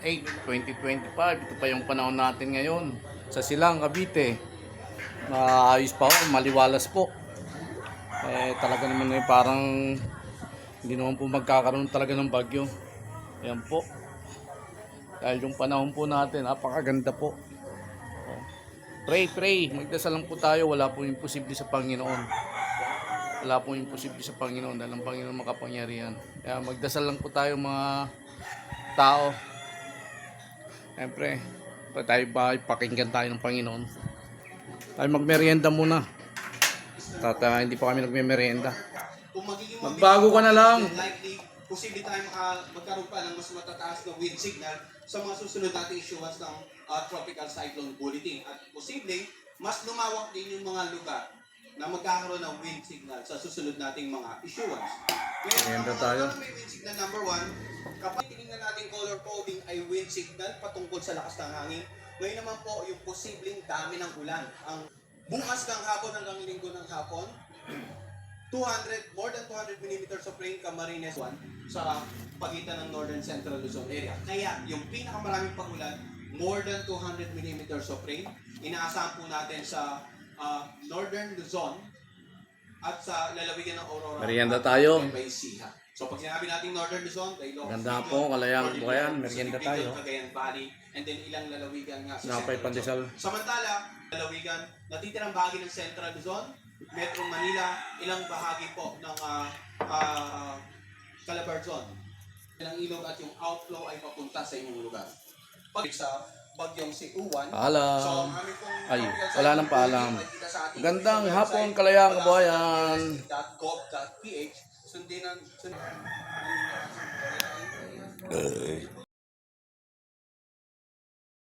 8, 2025. Ito pa yung panahon natin ngayon sa Silang, Cavite. Maayos pa po, maliwalas po. Talaga naman parang hindi naman po magkakaroon talaga ng bagyo. Ayan po. Dahil yung panahon po natin, napakaganda po. Pray. Magdasal lang po tayo. Wala po imposible sa Panginoon. Wala po imposible sa Panginoon dahil ang Panginoon makapangyarihan. Kaya magdasal lang po tayo mga tao. Siyempre, tayo ba pakinggan tayo ng Panginoon. Tayo magmerienda muna. Hindi pa kami nagme-merienda. Magbago ka na lang. Likely, posible tayo magkaroon pa ng mas matataas na wind signal sa mga susunod nating issuance ng tropical cyclone bulletin. At posible, mas lumawak din yung mga lugar na magkakaroon ng wind signal sa susunod nating mga issuance. Ngayon, tayo. May wind signal number 1, kapag tinignan natin color coding ay wind signal patungkol sa lakas ng hangin. Ngayon naman po yung posibleng dami ng ulan. Ang bukas ng hapon hanggang linggo ng hapon, more than 200 millimeters of rain Camarines 1 sa pagitan ng Northern Central Luzon area. Kaya yung pinakamaraming pagulan, more than 200 millimeters of rain, inaasahan po natin sa Northern Luzon at sa lalawigan ng Aurora. Merienda tayo. So pag sinabi natin Northern Luzon, ganda po, Kalayaan po yan, merienda tayo. Cagayan Valley, and then ilang lalawigan nga sa Napay Pandesal. Samantala, lalawigan, natitirang bahagi ng Central Luzon, Metro Manila, ilang bahagi po ng Calabarzon. Ilang ilog at yung outflow ay papunta sa inyong lugar. Pag sa bagyong si Uwan, paalam. Wala nang paalam. Gandang hapon, Kalayaan, kabayan. .gov.ph sundin